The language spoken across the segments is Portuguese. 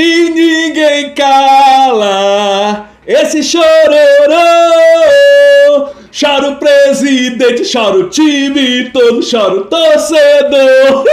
E ninguém cala esse chororô. Chora o presidente, chora o time todo, chora o torcedor.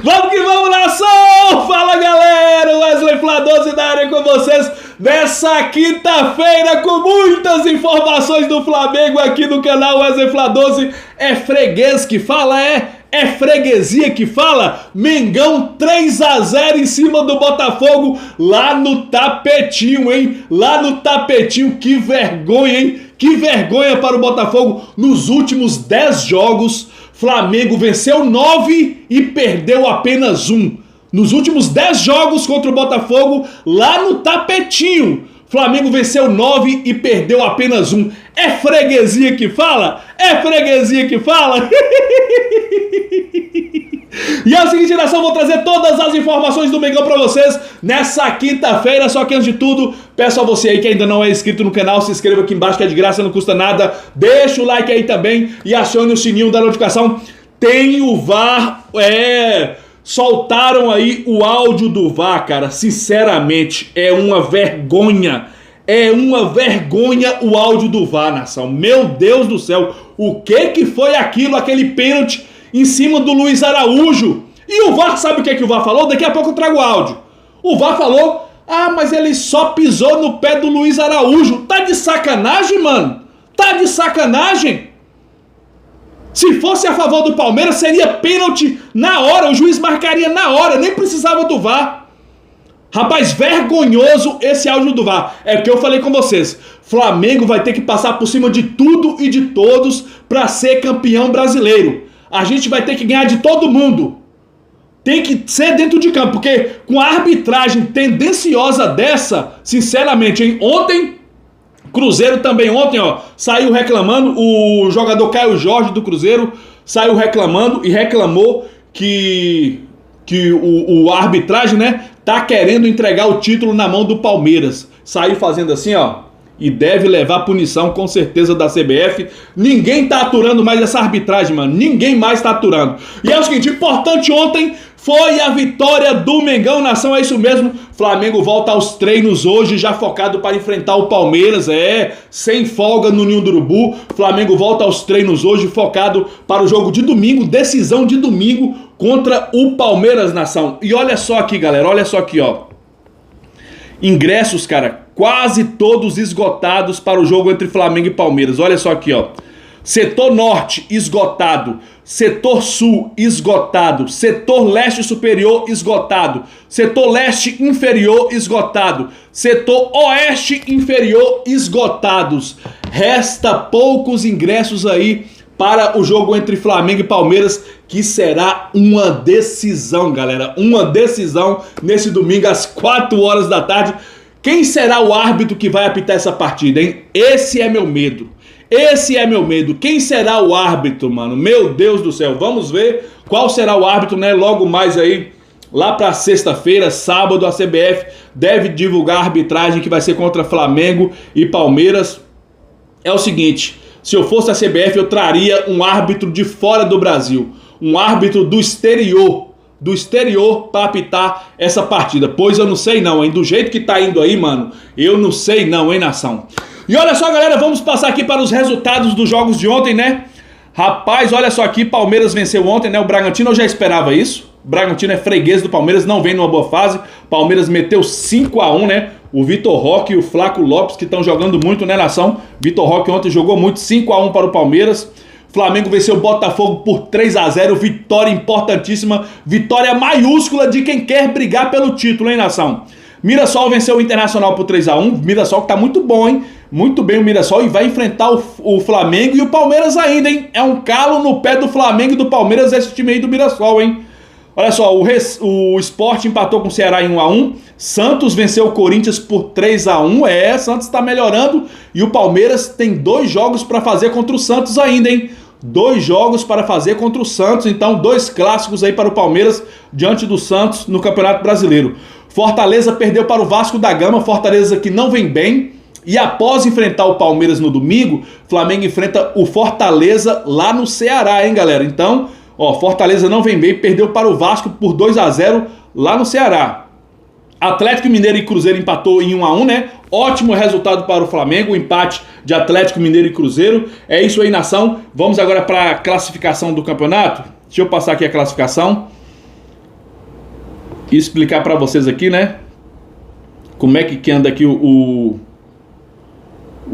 Vamos que vamos, nação! Fala, galera! Wesley Fla12 da área com vocês nessa quinta-feira com muitas informações do Flamengo aqui no canal Wesley Fla12. É freguês que fala, é freguesia que fala. Mengão 3-0 em cima do Botafogo lá no Tapetinho, hein? Lá no Tapetinho, que vergonha, hein? Que vergonha para o Botafogo. Nos últimos 10 jogos, Flamengo venceu 9 e perdeu apenas 1. Nos últimos 10 jogos contra o Botafogo, lá no Tapetinho, Flamengo venceu 9 e perdeu apenas 1. É freguesia que fala? É freguesia que fala? E é o seguinte, nação, vou trazer todas as informações do Mengão pra vocês nessa quinta-feira. Só que antes de tudo, peço a você aí que ainda não é inscrito no canal, se inscreva aqui embaixo que é de graça, não custa nada. Deixa o like aí também e acione o sininho da notificação. Tem o VAR, soltaram aí o áudio do VAR, cara. Sinceramente, é uma vergonha. É uma vergonha o áudio do VAR, nação. Meu Deus do céu. O que foi aquilo, aquele pênalti em cima do Luiz Araújo? E o VAR, sabe o que o VAR falou? Daqui a pouco eu trago o áudio. O VAR falou: mas ele só pisou no pé do Luiz Araújo. Tá de sacanagem, mano? Tá de sacanagem? Se fosse a favor do Palmeiras, seria pênalti na hora, o juiz marcaria na hora, nem precisava do VAR. Rapaz, vergonhoso esse áudio do VAR. É o que eu falei com vocês. Flamengo vai ter que passar por cima de tudo e de todos para ser campeão brasileiro. A gente vai ter que ganhar de todo mundo. Tem que ser dentro de campo, porque com a arbitragem tendenciosa dessa, sinceramente, hein? Ontem, Cruzeiro também ontem, saiu reclamando, o jogador Caio Jorge do Cruzeiro saiu reclamando e reclamou que o arbitragem, né, tá querendo entregar o título na mão do Palmeiras. Saiu fazendo assim, e deve levar punição com certeza da CBF. Ninguém tá aturando mais essa arbitragem, mano. Ninguém mais tá aturando. E é o seguinte, importante ontem foi a vitória do Mengão, nação, é isso mesmo. Flamengo volta aos treinos hoje, já focado para enfrentar o Palmeiras, sem folga no Ninho do Urubu. Flamengo volta aos treinos hoje, focado para o jogo de domingo, decisão de domingo contra o Palmeiras, nação. E olha só aqui, galera, olha só aqui, ingressos, cara, quase todos esgotados para o jogo entre Flamengo e Palmeiras. Olha só aqui, Setor Norte, esgotado. Setor Sul, esgotado. Setor Leste Superior, esgotado. Setor Leste Inferior, esgotado. Setor Oeste Inferior, esgotados. Resta poucos ingressos aí para o jogo entre Flamengo e Palmeiras, que será uma decisão, galera. Uma decisão nesse domingo às 4 horas da tarde. Quem será o árbitro que vai apitar essa partida, hein? Esse é meu medo. Esse é meu medo. Quem será o árbitro, mano? Meu Deus do céu. Vamos ver qual será o árbitro, né? Logo mais aí, lá pra sexta-feira, sábado, a CBF deve divulgar a arbitragem que vai ser contra Flamengo e Palmeiras. É o seguinte, se eu fosse a CBF, eu traria um árbitro de fora do Brasil. Um árbitro do exterior para apitar essa partida. Pois eu não sei não, hein? Do jeito que tá indo aí, mano, eu não sei não, hein, nação? E olha só, galera, vamos passar aqui para os resultados dos jogos de ontem, né? Rapaz, olha só aqui, Palmeiras venceu ontem, né? O Bragantino, eu já esperava isso. O Bragantino é freguês do Palmeiras, não vem numa boa fase. Palmeiras meteu 5-1, né? O Vitor Roque e o Flaco Lopes, que estão jogando muito, né, nação? Vitor Roque ontem jogou muito, 5-1 para o Palmeiras. Flamengo venceu o Botafogo por 3-0, vitória importantíssima, vitória maiúscula de quem quer brigar pelo título, hein, nação? Mirassol venceu o Internacional por 3-1, Mirassol que tá muito bom, hein? Muito bem o Mirassol, e vai enfrentar o Flamengo e o Palmeiras ainda, hein? É um calo no pé do Flamengo e do Palmeiras esse time aí do Mirassol, hein? Olha só, o Sport empatou com o Ceará em 1-1, Santos venceu o Corinthians por 3-1, Santos tá melhorando, e o Palmeiras tem 2 jogos para fazer contra o Santos ainda, hein? 2 jogos para fazer contra o Santos, então 2 clássicos aí para o Palmeiras diante do Santos no Campeonato Brasileiro. Fortaleza perdeu para o Vasco da Gama, Fortaleza que não vem bem, e após enfrentar o Palmeiras no domingo, Flamengo enfrenta o Fortaleza lá no Ceará, hein, galera? Então, Ó, Fortaleza não vem bem, perdeu para o Vasco por 2-0 lá no Ceará. Atlético Mineiro e Cruzeiro empatou em 1-1, né? Ótimo resultado para o Flamengo, o empate de Atlético Mineiro e Cruzeiro. É isso aí, nação. Vamos agora para a classificação do campeonato. Deixa eu passar aqui a classificação e explicar para vocês aqui, né? Como é que anda aqui o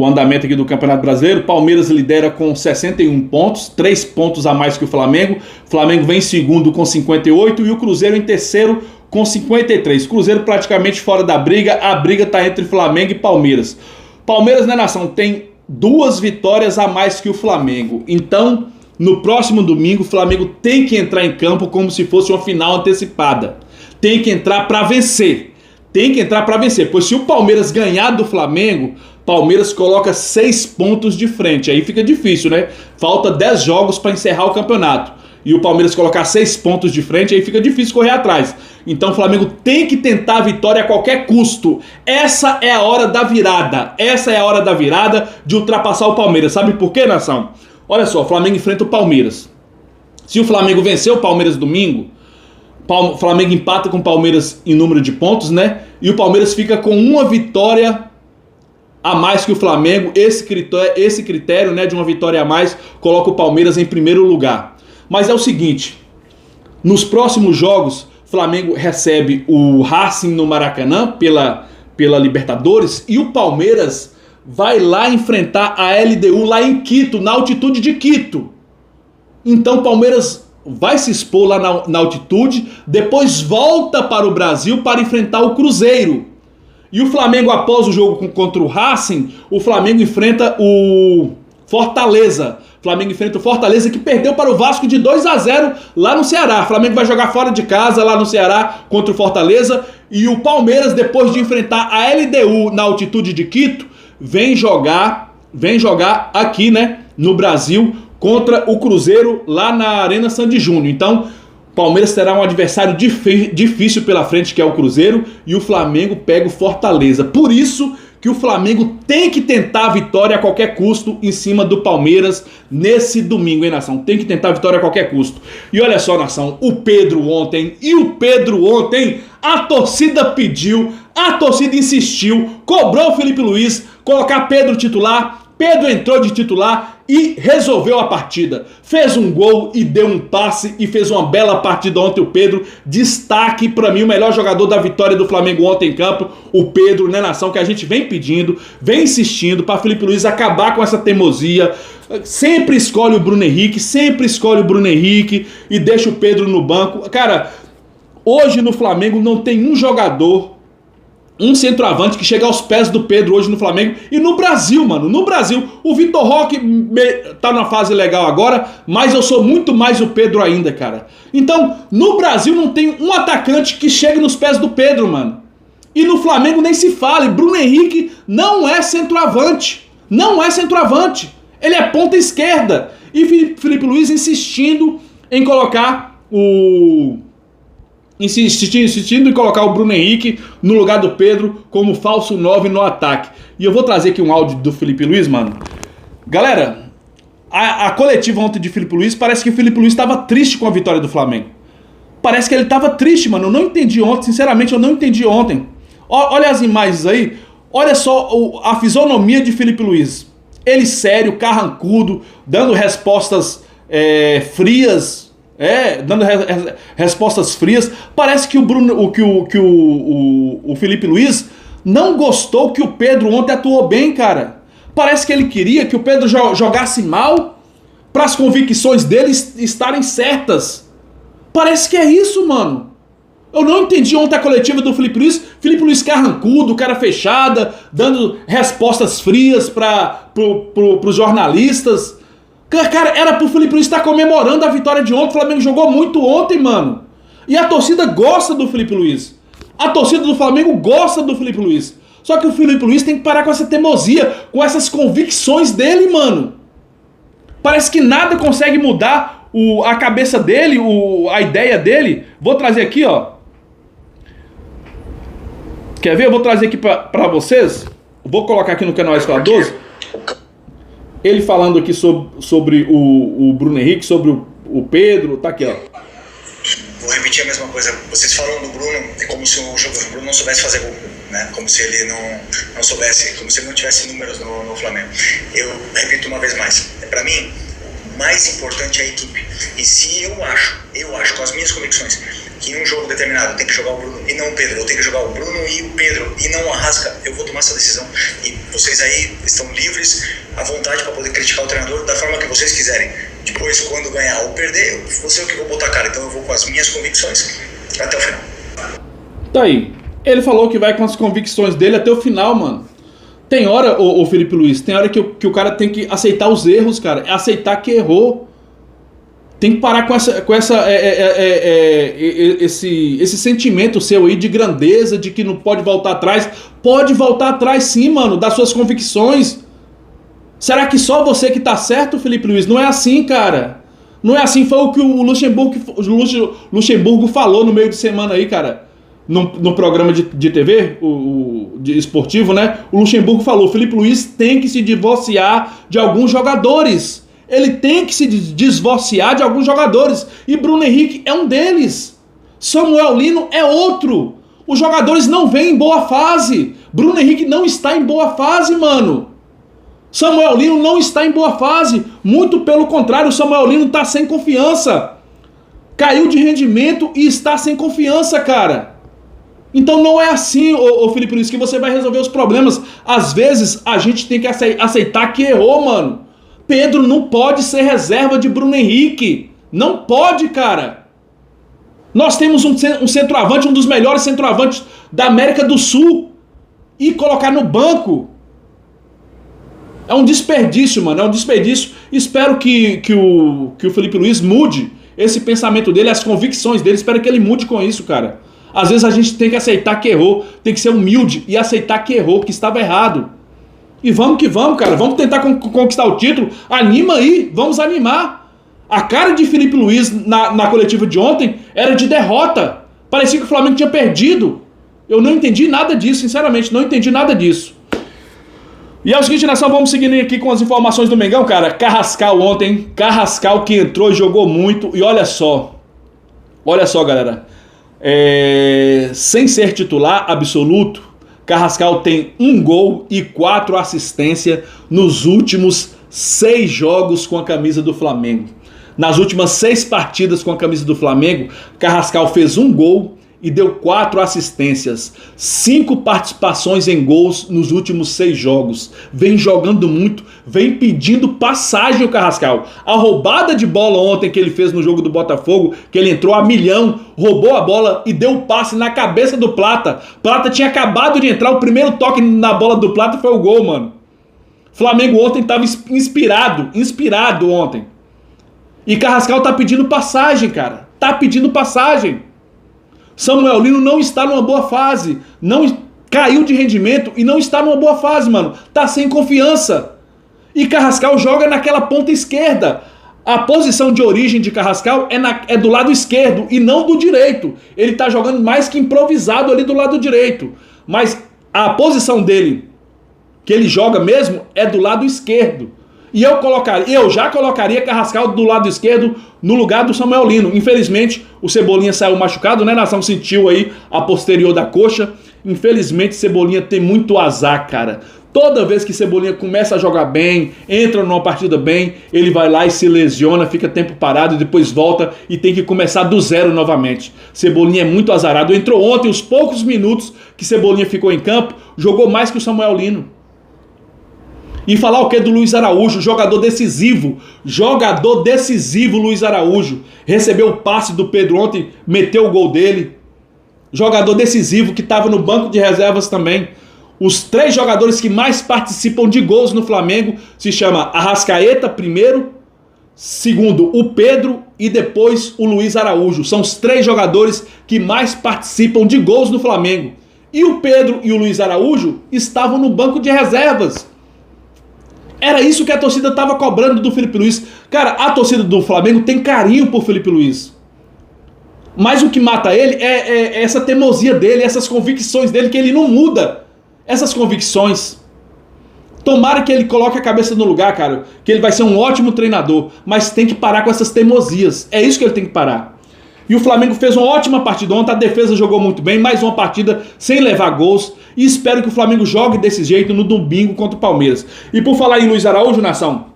andamento aqui do Campeonato Brasileiro. Palmeiras lidera com 61 pontos, 3 pontos a mais que o Flamengo. Flamengo vem em segundo com 58 e o Cruzeiro em terceiro com 53. Cruzeiro praticamente fora da briga. A briga está entre Flamengo e Palmeiras. Palmeiras, né, nação, tem 2 vitórias a mais que o Flamengo. Então, no próximo domingo, o Flamengo tem que entrar em campo como se fosse uma final antecipada. Tem que entrar para vencer. Tem que entrar para vencer. Pois se o Palmeiras ganhar do Flamengo, Palmeiras coloca 6 pontos de frente. Aí fica difícil, né? Falta 10 jogos para encerrar o campeonato. E o Palmeiras colocar 6 pontos de frente, aí fica difícil correr atrás. Então o Flamengo tem que tentar a vitória a qualquer custo. Essa é a hora da virada. Essa é a hora da virada de ultrapassar o Palmeiras. Sabe por quê, nação? Olha só, o Flamengo enfrenta o Palmeiras. Se o Flamengo vencer o Palmeiras domingo, o Flamengo empata com o Palmeiras em número de pontos, né? E o Palmeiras fica com uma vitória a mais que o Flamengo. Esse critério, né, de uma vitória a mais coloca o Palmeiras em primeiro lugar. Mas é o seguinte, nos próximos jogos, o Flamengo recebe o Racing no Maracanã pela Libertadores e o Palmeiras vai lá enfrentar a LDU lá em Quito, na altitude de Quito. Então o Palmeiras vai se expor lá na altitude, depois volta para o Brasil para enfrentar o Cruzeiro. E o Flamengo, após o jogo contra o Racing, o Flamengo enfrenta o Fortaleza. O Flamengo enfrenta o Fortaleza, que perdeu para o Vasco de 2-0 lá no Ceará. O Flamengo vai jogar fora de casa lá no Ceará contra o Fortaleza. E o Palmeiras, depois de enfrentar a LDU na altitude de Quito, vem jogar aqui, né, no Brasil, contra o Cruzeiro lá na Arena Sandy Júnior. Então, o Palmeiras terá um adversário difícil pela frente, que é o Cruzeiro, e o Flamengo pega o Fortaleza. Por isso que o Flamengo tem que tentar a vitória a qualquer custo em cima do Palmeiras nesse domingo, hein, nação? Tem que tentar a vitória a qualquer custo. E olha só, nação, o Pedro ontem, a torcida pediu, a torcida insistiu, cobrou o Felipe Luiz colocar Pedro titular. Pedro entrou de titular e resolveu a partida. Fez um gol e deu um passe e fez uma bela partida ontem o Pedro. Destaque para mim, o melhor jogador da vitória do Flamengo ontem em campo, o Pedro, né, nação, que a gente vem pedindo, vem insistindo para Felipe Luiz acabar com essa teimosia. Sempre escolhe o Bruno Henrique, e deixa o Pedro no banco. Cara, hoje no Flamengo não tem um jogador, um centroavante que chega aos pés do Pedro hoje no Flamengo. E no Brasil, mano, no Brasil, o Vitor Roque tá numa fase legal agora, mas eu sou muito mais o Pedro ainda, cara. Então, no Brasil não tem um atacante que chegue nos pés do Pedro, mano. E no Flamengo nem se fale, Bruno Henrique não é centroavante. Não é centroavante. Ele é ponta esquerda. E Felipe Luiz insistindo em colocar insistindo em colocar o Bruno Henrique no lugar do Pedro como falso 9 no ataque. E eu vou trazer aqui um áudio do Felipe Luiz, mano. Galera, a coletiva ontem de Felipe Luiz, parece que o Felipe Luiz estava triste com a vitória do Flamengo. Parece que ele estava triste, mano. Eu não entendi ontem, sinceramente eu não entendi ontem. Olha as imagens aí, olha só a fisionomia de Felipe Luiz. Ele sério, carrancudo, dando respostas frias. Dando respostas frias. Parece que o Felipe Luiz não gostou que o Pedro ontem atuou bem, cara. Parece que ele queria que o Pedro jogasse mal para as convicções dele estarem certas. Parece que é isso, mano. Eu não entendi ontem a coletiva do Felipe Luiz. Felipe Luiz carrancudo, cara fechada, dando respostas frias para os jornalistas. Cara, era pro Felipe Luiz estar comemorando a vitória de ontem. O Flamengo jogou muito ontem, mano. E a torcida gosta do Felipe Luiz. A torcida do Flamengo gosta do Felipe Luiz. Só que o Felipe Luiz tem que parar com essa teimosia, com essas convicções dele, mano. Parece que nada consegue mudar a cabeça dele, a ideia dele. Vou trazer aqui, ó. Quer ver? Eu vou trazer aqui pra vocês. Vou colocar aqui no canal Escola 12. Ele falando aqui sobre o Bruno Henrique, sobre o Pedro, tá aqui, ó. Vou repetir a mesma coisa. Vocês falam do Bruno, é como se o Bruno não soubesse fazer gol, né? Como se ele não soubesse, como se ele não tivesse números no Flamengo. Eu repito uma vez mais. Para mim, o mais importante é a equipe. E se eu acho com as minhas convicções, que em um jogo determinado tem que jogar o Bruno e não o Pedro, ou tem que jogar o Bruno e o Pedro e não o Arrasca, eu vou tomar essa decisão. E vocês aí estão livres, à vontade para poder criticar o treinador da forma que vocês quiserem. Depois, quando ganhar ou perder, eu vou ser o que vou botar a cara. Então eu vou com as minhas convicções até o final. Tá aí. Ele falou que vai com as convicções dele até o final, mano. Tem hora, ô Felipe Luiz, tem hora que o cara tem que aceitar os erros, cara. É aceitar que errou. Tem que parar com esse sentimento seu aí de grandeza, de que não pode voltar atrás. Pode voltar atrás sim, mano, das suas convicções. Será que só você que tá certo, Felipe Luiz? Não é assim, cara. Não é assim, foi o que o Luxemburgo falou no meio de semana aí, cara. No programa de TV, de esportivo, né? O Luxemburgo falou, Felipe Luiz tem que se divorciar de alguns jogadores. Ele tem que se divorciar de alguns jogadores. E Bruno Henrique é um deles. Samuel Lino é outro. Os jogadores não vêm em boa fase. Bruno Henrique não está em boa fase, mano. Samuel Lino não está em boa fase. Muito pelo contrário, o Samuel Lino está sem confiança. Caiu de rendimento e está sem confiança, cara. Então não é assim, ô Felipe Luiz, que você vai resolver os problemas. Às vezes a gente tem que aceitar que errou, mano. Pedro não pode ser reserva de Bruno Henrique. Não pode, cara. Nós temos um centroavante, um dos melhores centroavantes da América do Sul. E colocar no banco é um desperdício, mano. É um desperdício. Espero que o Felipe Luiz mude esse pensamento dele, as convicções dele. Espero que ele mude com isso, cara. Às vezes a gente tem que aceitar que errou. Tem que ser humilde e aceitar que errou, que estava errado. E vamos que vamos, cara. Vamos tentar conquistar o título. Anima aí. Vamos animar. A cara de Felipe Luiz na coletiva de ontem era de derrota. Parecia que o Flamengo tinha perdido. Eu não entendi nada disso, sinceramente. Não entendi nada disso. E é o seguinte, nação, vamos seguindo aqui com as informações do Mengão, cara. Carrascal ontem. Carrascal que entrou e jogou muito. E olha só. Olha só, galera. Sem ser titular absoluto, Carrascal tem 1 gol e 4 assistências nos últimos 6 jogos com a camisa do Flamengo. Nas últimas 6 partidas com a camisa do Flamengo, Carrascal fez 1 gol e deu 4 assistências. 5 participações em gols nos últimos 6 jogos. Vem jogando muito, vem pedindo passagem o Carrascal. A roubada de bola ontem que ele fez no jogo do Botafogo, que ele entrou a milhão, roubou a bola e deu o passe na cabeça do Plata. Plata tinha acabado de entrar, o primeiro toque na bola do Plata foi o gol, mano. Flamengo ontem estava inspirado ontem. E Carrascal tá pedindo passagem, cara. Tá pedindo passagem. Samuel Lino não está numa boa fase, não caiu de rendimento e não está numa boa fase, mano. Tá sem confiança. E Carrascal joga naquela ponta esquerda. A posição de origem de Carrascal é do lado esquerdo e não do direito. Ele tá jogando mais que improvisado ali do lado direito. Mas a posição dele, que ele joga mesmo, é do lado esquerdo. E eu já colocaria Carrascal do lado esquerdo no lugar do Samuel Lino. Infelizmente, o Cebolinha saiu machucado, né? Nação sentiu aí a posterior da coxa. Infelizmente, Cebolinha tem muito azar, cara. Toda vez que Cebolinha começa a jogar bem, entra numa partida bem, ele vai lá e se lesiona, fica tempo parado e depois volta e tem que começar do zero novamente. Cebolinha é muito azarado. Entrou ontem, os poucos minutos que Cebolinha ficou em campo, jogou mais que o Samuel Lino. E falar o que do Luiz Araújo, jogador decisivo. Jogador decisivo, Luiz Araújo. Recebeu o passe do Pedro ontem, meteu o gol dele. Jogador decisivo que estava no banco de reservas também. Os 3 jogadores que mais participam de gols no Flamengo se chama Arrascaeta primeiro, segundo o Pedro e depois o Luiz Araújo. São os 3 jogadores que mais participam de gols no Flamengo. E o Pedro e o Luiz Araújo estavam no banco de reservas. Era isso que a torcida estava cobrando do Felipe Luiz. Cara, a torcida do Flamengo tem carinho por Felipe Luiz. Mas o que mata ele é essa teimosia dele, essas convicções dele, que ele não muda essas convicções. Tomara que ele coloque a cabeça no lugar, cara, que ele vai ser um ótimo treinador, mas tem que parar com essas teimosias. É isso que ele tem que parar. E o Flamengo fez uma ótima partida ontem, a defesa jogou muito bem, mais uma partida sem levar gols, e espero que o Flamengo jogue desse jeito no domingo contra o Palmeiras. E por falar em Luiz Araújo, nação,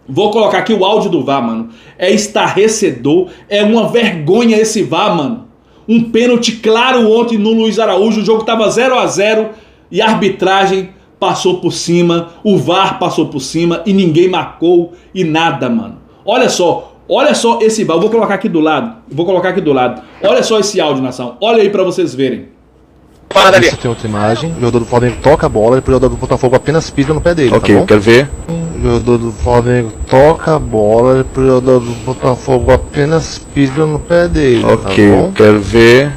vou colocar aqui o áudio do VAR, mano. É estarrecedor, é uma vergonha esse VAR, mano. Um pênalti claro ontem no Luiz Araújo, o jogo tava 0-0 e a arbitragem passou por cima, o VAR passou por cima e ninguém marcou e nada, mano. Olha só esse VAR, eu vou colocar aqui do lado, Olha só esse áudio, nação, olha aí pra vocês verem. Isso tem outra imagem, o jogador do Flamengo toca a bola e o jogador do Botafogo apenas pisa no pé dele, ok, tá bom? quero ver. O jogador do Flamengo toca a bola e o jogador do Botafogo apenas pisa no pé dele, Ok, tá bom? quero ver.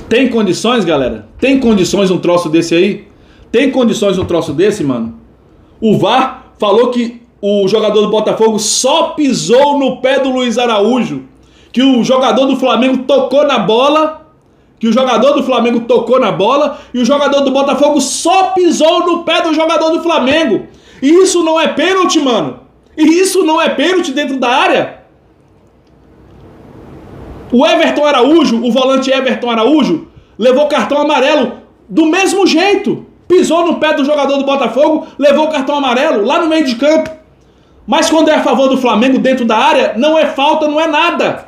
Tem condições, galera? Tem condições um troço desse aí? Tem condições um troço desse, mano? O VAR falou que o jogador do Botafogo só pisou no pé do Luiz Araújo, que o jogador do Flamengo tocou na bola, e o jogador do Botafogo só pisou no pé do jogador do Flamengo. E isso não é pênalti, mano. E isso não é pênalti dentro da área. O Everton Araújo, o volante Everton Araújo, levou cartão amarelo do mesmo jeito. Pisou no pé do jogador do Botafogo, levou cartão amarelo lá no meio de campo. Mas quando é a favor do Flamengo dentro da área, não é falta, não é nada.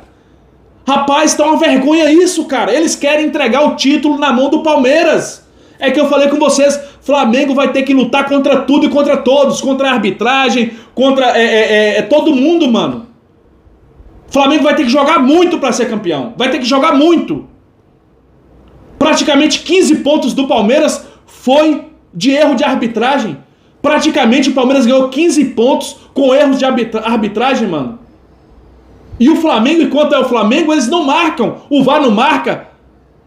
Rapaz, tá uma vergonha isso, cara. Eles querem entregar o título na mão do Palmeiras. É que eu falei com vocês, Flamengo vai ter que lutar contra tudo e contra todos, contra a arbitragem, contra todo mundo, mano. Flamengo vai ter que jogar muito pra ser campeão. Vai ter que jogar muito. Praticamente 15 pontos do Palmeiras foi de erro de arbitragem. Praticamente o Palmeiras ganhou 15 pontos com erros de arbitragem, mano. E o Flamengo, enquanto é o Flamengo, eles não marcam. O VAR não marca.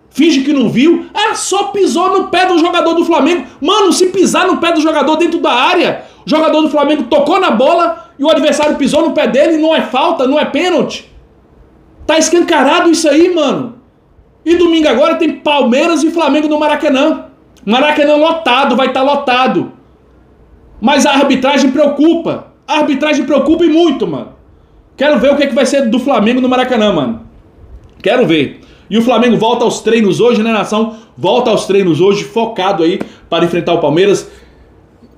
Finge que não viu. Ah, só pisou no pé do jogador do Flamengo. Mano, se pisar no pé do jogador dentro da área, o jogador do Flamengo tocou na bola e o adversário pisou no pé dele, não é falta, não é pênalti. Tá escancarado isso aí, mano. E domingo agora tem Palmeiras e Flamengo no Maracanã. Maracanã lotado, vai estar lotado. Mas a arbitragem preocupa. A arbitragem preocupa e muito, mano. Quero ver o que vai ser do Flamengo no Maracanã, mano. Quero ver. E o Flamengo volta aos treinos hoje, né, nação? Volta aos treinos hoje, focado aí para enfrentar o Palmeiras.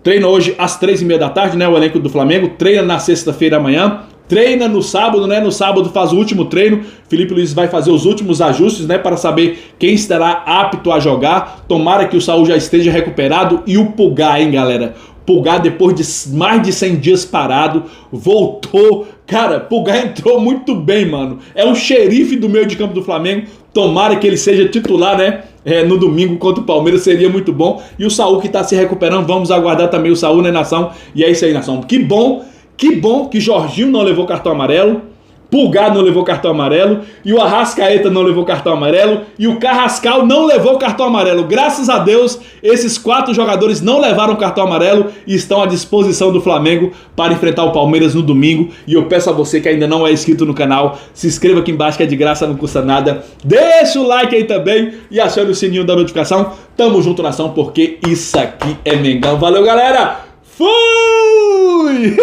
Treina hoje às 3h30 da tarde, né, o elenco do Flamengo. Treina na sexta-feira amanhã. Treina no sábado, né? No sábado faz o último treino. Felipe Luiz vai fazer os últimos ajustes, né? Para saber quem estará apto a jogar. Tomara que o Saúl já esteja recuperado. E o Pulgar, hein, galera? Pulgar, depois de mais de 100 dias parado, voltou. Cara, Pulgar entrou muito bem, mano. É o xerife do meio de campo do Flamengo. Tomara que ele seja titular, né? No domingo contra o Palmeiras, seria muito bom. E o Saúl que tá se recuperando. Vamos aguardar também o Saúl, né, nação? E é isso aí, nação. Que bom que Jorginho não levou cartão amarelo. Pulgar não levou cartão amarelo, e o Arrascaeta não levou cartão amarelo, e o Carrascal não levou cartão amarelo. Graças a Deus, esses 4 jogadores não levaram cartão amarelo e estão à disposição do Flamengo para enfrentar o Palmeiras no domingo. E eu peço a você que ainda não é inscrito no canal, se inscreva aqui embaixo que é de graça, não custa nada. Deixa o like aí também e acione o sininho da notificação. Tamo junto, nação, porque isso aqui é Mengão. Valeu, galera! Fui!